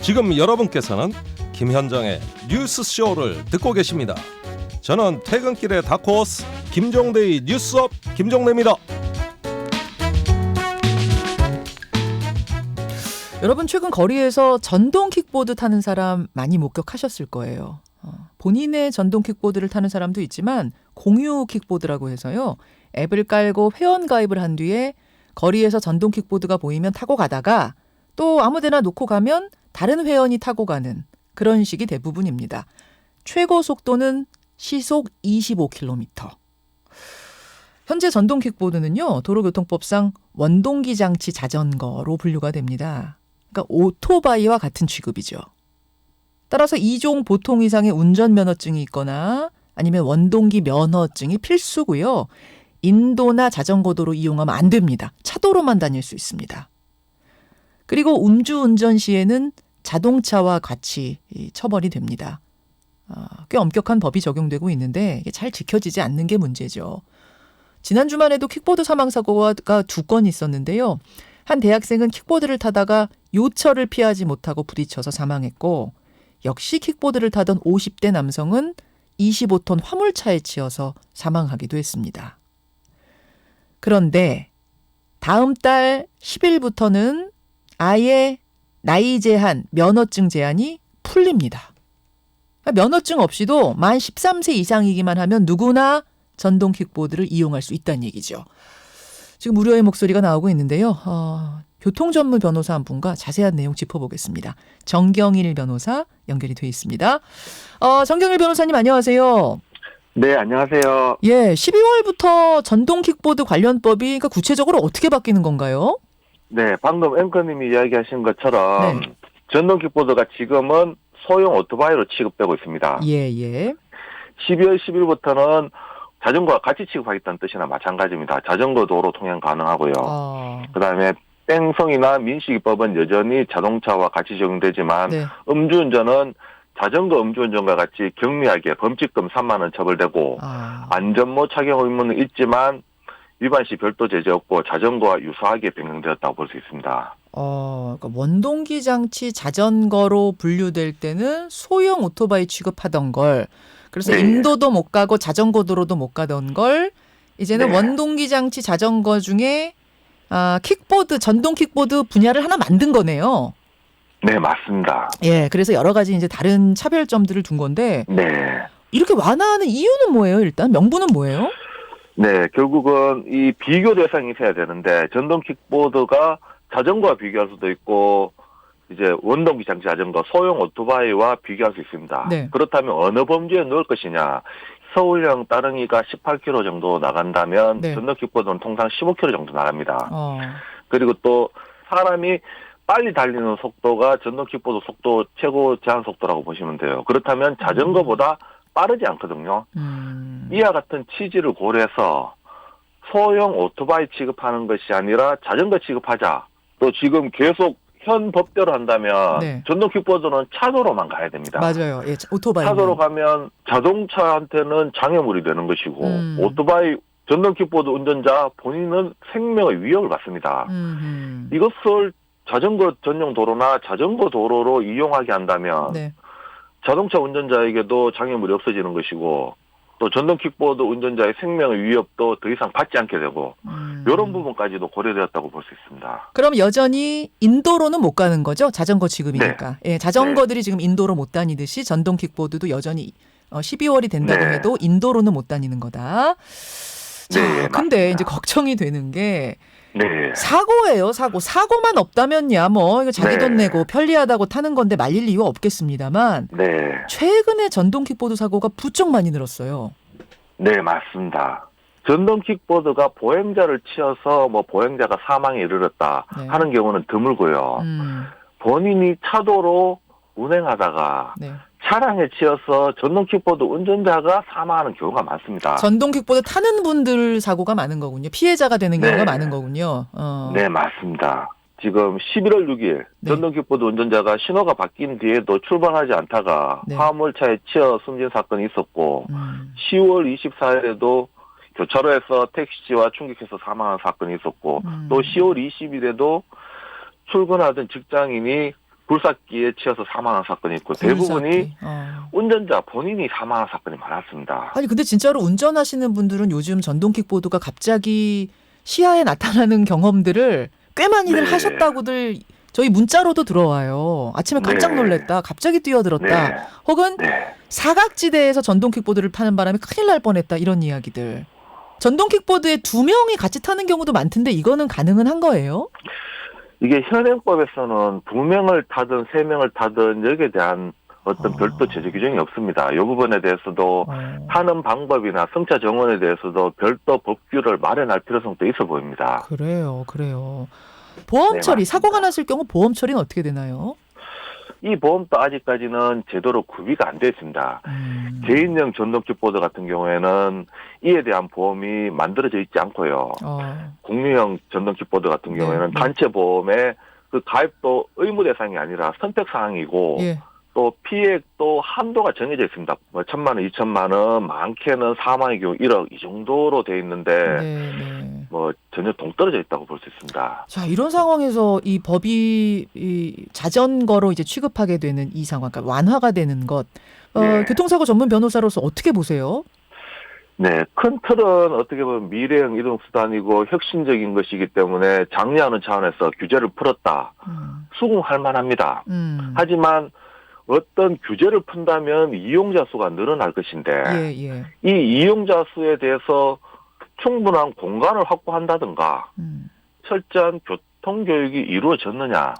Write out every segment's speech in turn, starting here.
지금 여러분께서는 김현정의 뉴스쇼를 듣고 계십니다. 저는 퇴근길의 다크호스 김종대의 뉴스업 김종대입니다. 여러분 최근 거리에서 전동 킥보드 타는 사람 많이 목격하셨을 거예요. 본인의 전동 킥보드를 타는 사람도 있지만 공유 킥보드라고 해서요. 앱을 깔고 회원 가입을 한 뒤에 거리에서 전동 킥보드가 보이면 타고 가다가 또 아무데나 놓고 가면 다른 회원이 타고 가는 그런 식이 대부분입니다. 최고 속도는 시속 25km. 현재 전동 킥보드는요. 도로교통법상 원동기 장치 자전거로 분류가 됩니다. 그러니까 오토바이와 같은 취급이죠. 따라서 2종 보통 이상의 운전면허증이 있거나 아니면 원동기 면허증이 필수고요. 인도나 자전거도로 이용하면 안 됩니다. 차도로만 다닐 수 있습니다. 그리고 음주운전 시에는 자동차와 같이 처벌이 됩니다. 꽤 엄격한 법이 적용되고 있는데 이게 잘 지켜지지 않는 게 문제죠. 지난 주만 해도 킥보드 사망사고가 2건 있었는데요. 한 대학생은 킥보드를 타다가 요철을 피하지 못하고 부딪혀서 사망했고 역시 킥보드를 타던 50대 남성은 25톤 화물차에 치여서 사망하기도 했습니다. 그런데 다음 달 10일부터는 아예 나이 제한, 면허증 제한이 풀립니다. 면허증 없이도 만 13세 이상이기만 하면 누구나 전동 킥보드를 이용할 수 있다는 얘기죠. 지금 우려의 목소리가 나오고 있는데요. 교통 전문 변호사 한 분과 자세한 내용 짚어보겠습니다. 정경일 변호사 연결이 돼 있습니다. 정경일 변호사님 안녕하세요. 네, 안녕하세요. 예, 12월부터 전동 킥보드 관련법이 그러니까 구체적으로 어떻게 바뀌는 건가요? 네, 방금 앵커님이 이야기하신 것처럼 네. 전동 킥보드가 지금은 소형 오토바이로 취급되고 있습니다. 예. 12월 10일부터는 자전거와 같이 취급하겠다는 뜻이나 마찬가지입니다. 자전거 도로 통행 가능하고요. 그다음에 뺑성이나 민식이법은 여전히 자동차와 같이 적용되지만 네. 음주운전은 자전거 음주운전과 같이 경미하게 범칙금 3만 원 처벌되고 안전모 착용 의무는 있지만 위반 시 별도 제재 없고 자전거와 유사하게 변경되었다고 볼 수 있습니다. 그러니까 원동기 장치 자전거로 분류될 때는 소형 오토바이 취급하던 걸 그래서 네. 인도도 못 가고 자전거 도로도 못 가던 걸 이제는 네. 원동기 장치 자전거 중에 킥보드, 전동 킥보드 분야를 하나 만든 거네요. 네, 맞습니다. 예, 그래서 여러 가지 이제 다른 차별점들을 둔 건데 네. 이렇게 완화하는 이유는 뭐예요? 일단 명분은 뭐예요? 네, 결국은 이 비교 대상이 있어야 되는데 전동 킥보드가 자전거와 비교할 수도 있고 이제 원동기 장치 자전거, 소형 오토바이와 비교할 수 있습니다. 네. 그렇다면 어느 범주에 넣을 것이냐? 서울형 따릉이가 18km 정도 나간다면 네. 전동 킥보드는 통상 15km 정도 나갑니다. 그리고 그리고 또 사람이 빨리 달리는 속도가 전동 킥보드 속도 최고 제한 속도라고 보시면 돼요. 그렇다면 자전거보다 빠르지 않거든요. 이와 같은 취지를 고려해서 소형 오토바이 취급하는 것이 아니라 자전거 취급하자. 또 지금 계속 현 법대로 한다면 네. 전동 킥보드는 차도로만 가야 됩니다. 맞아요. 예, 오토바이. 차도로 가면 자동차한테는 장애물이 되는 것이고 오토바이 전동 킥보드 운전자 본인은 생명의 위협을 받습니다. 이것을 자전거 전용 도로나 자전거 도로로 이용하게 한다면 네. 자동차 운전자에게도 장애물이 없어지는 것이고 또 전동 킥보드 운전자의 생명의 위협도 더 이상 받지 않게 되고 이런 부분까지도 고려되었다고 볼 수 있습니다. 그럼 여전히 인도로는 못 가는 거죠? 자전거 취급이니까. 네. 예, 자전거들이 지금 인도로 못 다니듯이 전동 킥보드도 여전히 12월이 된다고 네. 해도 인도로는 못 다니는 거다. 자, 네, 근데 맞습니다. 이제 걱정이 되는 게 네. 사고예요, 사고. 사고만 없다면야 뭐 이거 자기 네. 돈 내고 편리하다고 타는 건데 말릴 이유 없겠습니다만 네. 최근에 전동 킥보드 사고가 부쩍 많이 늘었어요. 네, 맞습니다. 전동 킥보드가 보행자를 치어서 뭐 보행자가 사망에 이르렀다 네. 하는 경우는 드물고요. 본인이 차도로 운행하다가 네. 차량에 치여서 전동 킥보드 운전자가 사망하는 경우가 많습니다. 전동 킥보드 타는 분들 사고가 많은 거군요. 피해자가 되는 경우가 네. 많은 거군요. 네, 맞습니다. 지금 11월 6일 네. 전동 킥보드 운전자가 신호가 바뀐 뒤에도 출발하지 않다가 네. 화물차에 치여 숨진 사건이 있었고 10월 24일에도 교차로에서 택시와 충격해서 사망한 사건이 있었고 또 10월 20일에도 출근하던 직장인이 불삭기에 치여서 사망한 사건이 있고 대부분이 굴삭기. 운전자 본인이 사망한 사건이 많았습니다. 아니 근데 진짜로 운전하시는 분들은 요즘 전동 킥보드가 갑자기 시야에 나타나는 경험들을 꽤 많이들 네. 하셨다고들 저희 문자로도 들어와요. 아침에 깜짝 네. 놀랐다. 갑자기 뛰어들었다. 네. 혹은 네. 사각지대에서 전동 킥보드를 타는 바람에 큰일 날 뻔했다. 이런 이야기들. 전동 킥보드에 2명이 같이 타는 경우도 많던데 이거는 가능은 한 거예요? 이게 현행법에서는 2명을 타든 3명을 타든 여기에 대한 어떤 별도 제재 규정이 없습니다. 이 부분에 대해서도 타는 방법이나 승차 정원에 대해서도 별도 법규를 마련할 필요성도 있어 보입니다. 그래요. 보험 네, 처리, 맞습니다. 사고가 났을 경우 보험 처리는 어떻게 되나요? 이 보험도 아직까지는 제대로 구비가 안 되어 있습니다. 개인용 전동 킥보드 같은 경우에는 이에 대한 보험이 만들어져 있지 않고요. 공유형 전동 킥보드 같은 경우에는 네. 단체 보험에 그 가입도 의무 대상이 아니라 선택 사항이고 예. 또 피해도 한도가 정해져 있습니다. 뭐 1,000만 원, 2,000만 원, 많게는 사망의 경우 1억 이 정도로 돼 있는데 네. 뭐 전혀 동떨어져 있다고 볼 수 있습니다. 자, 이런 상황에서 이 법이 이 자전거로 이제 취급하게 되는 이 상황, 그러니까 완화가 되는 것, 네. 교통사고 전문 변호사로서 어떻게 보세요? 네, 큰 틀은 어떻게 보면 미래형 이동수단이고 혁신적인 것이기 때문에 장려하는 차원에서 규제를 풀었다. 수긍할 만합니다. 하지만 어떤 규제를 푼다면 이용자 수가 늘어날 것인데 예. 이 이용자 수에 대해서 충분한 공간을 확보한다든가 철저한 교통교육이 이루어졌느냐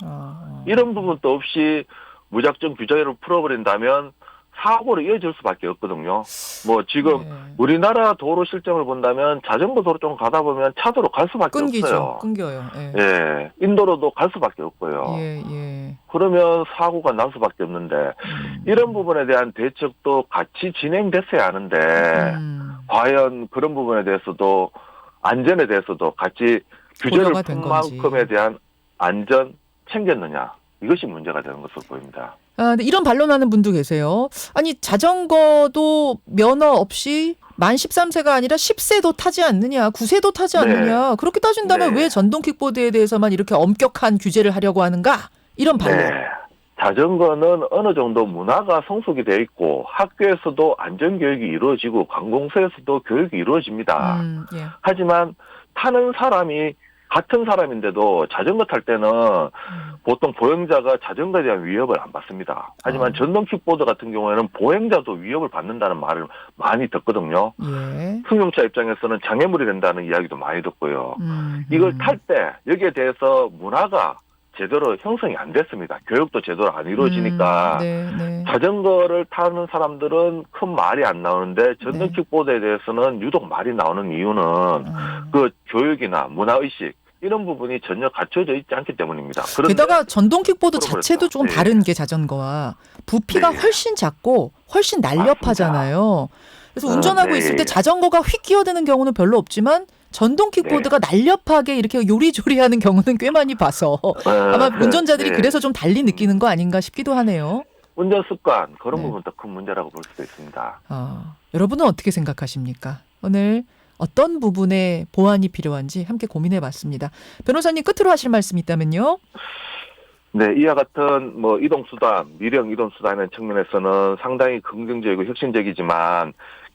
이런 부분도 없이 무작정 규제를 풀어버린다면 사고로 이어질 수밖에 없거든요. 뭐 지금 네. 우리나라 도로 실정을 본다면 자전거 도로 좀 가다 보면 차도로 갈 수밖에 없어요. 끊겨요. 예, 인도로도 갈 수밖에 없고요. 예. 그러면 사고가 날 수밖에 없는데 이런 부분에 대한 대책도 같이 진행됐어야 하는데 과연 그런 부분에 대해서도 안전에 대해서도 같이 규제를 고려가 푼 된 건지. 만큼에 대한 안전 챙겼느냐 이것이 문제가 되는 것으로 보입니다. 근데 이런 반론하는 분도 계세요. 아니 자전거도 면허 없이 만 13세가 아니라 10세도 타지 않느냐, 9세도 타지 않느냐. 그렇게 따진다면 네. 왜 전동 킥보드에 대해서만 이렇게 엄격한 규제를 하려고 하는가? 이런 반론. 네. 자전거는 어느 정도 문화가 성숙이 되어 있고 학교에서도 안전교육이 이루어지고 관공서에서도 교육이 이루어집니다. 예. 하지만 타는 사람이 같은 사람인데도 자전거 탈 때는 보통 보행자가 자전거에 대한 위협을 안 받습니다. 하지만 전동 킥보드 같은 경우에는 보행자도 위협을 받는다는 말을 많이 듣거든요. 예. 승용차 입장에서는 장애물이 된다는 이야기도 많이 듣고요. 이걸 탈 때 여기에 대해서 문화가 제대로 형성이 안 됐습니다. 교육도 제대로 안 이루어지니까 네. 자전거를 타는 사람들은 큰 말이 안 나오는데 전동 킥보드에 대해서는 유독 말이 나오는 이유는 그 교육이나 문화의식 이런 부분이 전혀 갖춰져 있지 않기 때문입니다. 게다가 전동 킥보드 그렇죠. 자체도 조금 네. 다른 게 자전거와 부피가 네. 훨씬 작고 훨씬 날렵하잖아요. 그래서 운전하고 네. 있을 때 자전거가 휙 끼어드는 경우는 별로 없지만 전동 킥보드가 날렵하게 이렇게 요리조리하는 경우는 꽤 많이 봐서 아마 운전자들이 네. 그래서 좀 달리 느끼는 거 아닌가 싶기도 하네요. 운전 습관 그런 네. 부분도 큰 문제라고 볼 수도 있습니다. 여러분은 어떻게 생각하십니까? 오늘 어떤 부분에 보완이 필요한지 함께 고민해 봤습니다. 변호사님 끝으로 하실 말씀 있다면요? 네, 이와 같은 뭐 이동수단, 미래형 이동수단의 측면에서는 상당히 긍정적이고 혁신적이지만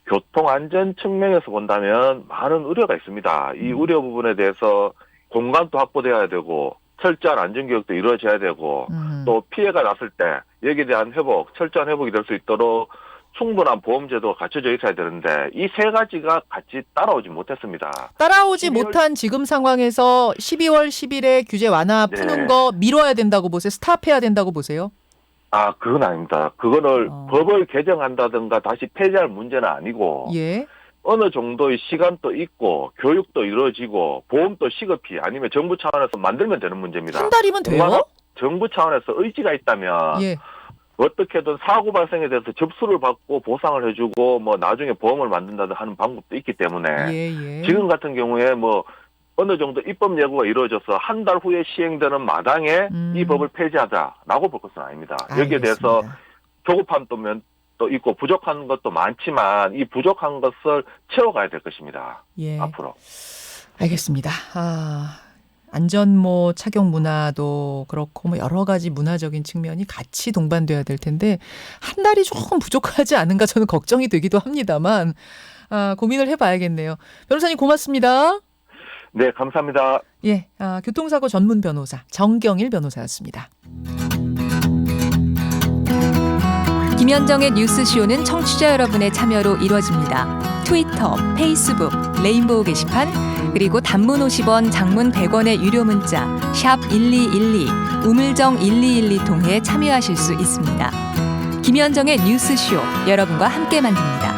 교통안전 측면에서 본다면 많은 우려가 있습니다. 이 우려 부분에 대해서 공간도 확보돼야 되고 철저한 안전교육도 이루어져야 되고 또 피해가 났을 때 여기에 대한 회복, 철저한 회복이 될 수 있도록 충분한 보험제도가 갖춰져 있어야 되는데 이 세 가지가 같이 따라오지 못했습니다. 따라오지 못한 지금 상황에서 12월 10일에 규제 완화 푸는 거 미뤄야 된다고 보세요? 스탑해야 된다고 보세요? 그건 아닙니다. 그거를 법을 개정한다든가 다시 폐지할 문제는 아니고 예. 어느 정도의 시간도 있고 교육도 이루어지고 보험도 시급히 아니면 정부 차원에서 만들면 되는 문제입니다. 한 달이면 돼요? 정부 차원에서 의지가 있다면 예. 어떻게든 사고 발생에 대해서 접수를 받고 보상을 해주고 뭐 나중에 보험을 만든다든 하는 방법도 있기 때문에 예. 지금 같은 경우에 뭐 어느 정도 입법 예고가 이루어져서 한 달 후에 시행되는 마당에 이 법을 폐지하자라고 볼 것은 아닙니다. 여기에 대해서 조급한 또 있고 부족한 것도 많지만 이 부족한 것을 채워가야 될 것입니다. 예. 앞으로. 알겠습니다. 안전모 착용 문화도 그렇고 뭐 여러 가지 문화적인 측면이 같이 동반돼야 될 텐데 한 달이 조금 부족하지 않은가 저는 걱정이 되기도 합니다만 고민을 해봐야겠네요. 변호사님 고맙습니다. 네, 감사합니다. 예, 교통사고 전문 변호사 정경일 변호사였습니다. 김현정의 뉴스쇼는 청취자 여러분의 참여로 이루어집니다. 트위터, 페이스북, 레인보우 게시판, 그리고 단문 50원, 장문 100원의 유료 문자 샵 1212, 우물정 1212 통해 참여하실 수 있습니다. 김현정의 뉴스쇼, 여러분과 함께 만듭니다.